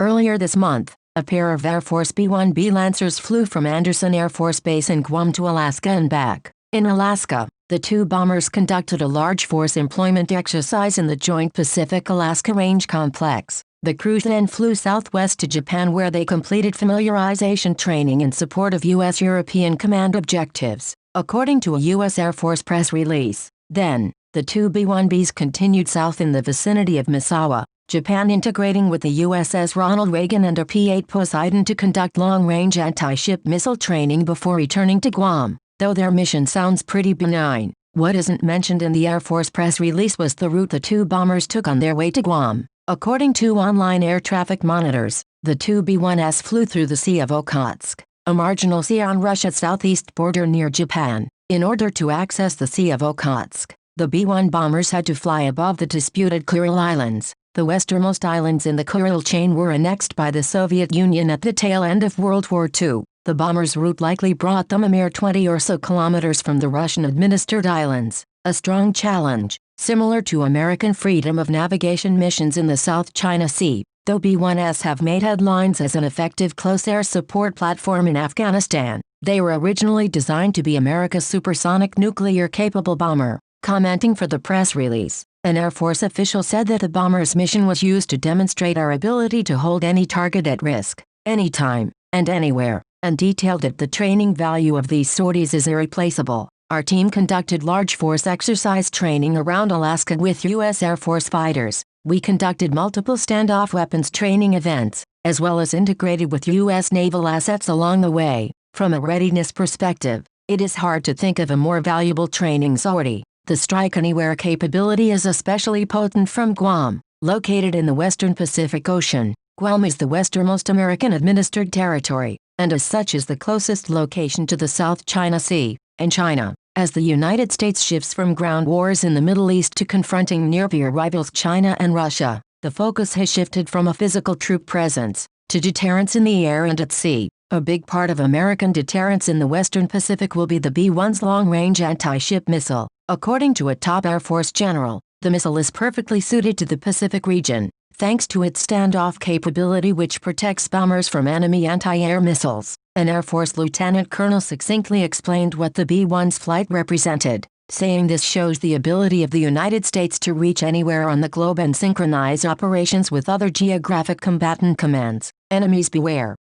Earlier this month, a pair of Air Force B-1B Lancers flew from Andersen Air Force Base in Guam to Alaska and back. In Alaska, the two bombers conducted a large force employment exercise in the Joint Pacific-Alaska Range Complex. The crews then flew southwest to Japan where they completed familiarization training in support of U.S.-European Command objectives, according to a U.S. Air Force press release. Then, the two B-1Bs continued south in the vicinity of Misawa, Japan, integrating with the USS Ronald Reagan and a P-8 Poseidon to conduct long-range anti-ship missile training before returning to Guam. Though their mission sounds pretty benign, what isn't mentioned in the Air Force press release was the route the two bombers took on their way to Guam. According to online air traffic monitors, the two B-1s flew through the Sea of Okhotsk, a marginal sea on Russia's southeast border near Japan. In order to access the Sea of Okhotsk, the B-1 bombers had to fly above the disputed Kuril Islands. The westernmost islands in the Kuril chain were annexed by the Soviet Union at the tail end of World War II. The bombers' route likely brought them a mere 20 or so kilometers from the Russian-administered islands, a strong challenge, similar to American freedom of navigation missions in the South China Sea. Though B-1s have made headlines as an effective close air support platform in Afghanistan, they were originally designed to be America's supersonic nuclear-capable bomber. Commenting for the press release, an Air Force official said that the bomber's mission was used to demonstrate our ability to hold any target at risk, anytime, and anywhere, and detailed that the training value of these sorties is irreplaceable. Our team conducted large force exercise training around Alaska with U.S. Air Force fighters. We conducted multiple standoff weapons training events, as well as integrated with U.S. naval assets along the way. From a readiness perspective, it is hard to think of a more valuable training sortie. The strike anywhere capability is especially potent from Guam, located in the western Pacific Ocean. Guam is the westernmost American-administered territory, and as such is the closest location to the South China Sea, and China. As the United States shifts from ground wars in the Middle East to confronting near-peer rivals China and Russia, the focus has shifted from a physical troop presence to deterrence in the air and at sea. A big part of American deterrence in the Western Pacific will be the B-1's long-range anti-ship missile. According to a top Air Force general, the missile is perfectly suited to the Pacific region, thanks to its standoff capability which protects bombers from enemy anti-air missiles. An Air Force lieutenant colonel succinctly explained what the B-1's flight represented, saying this shows the ability of the United States to reach anywhere on the globe and synchronize operations with other geographic combatant commands. Enemies beware.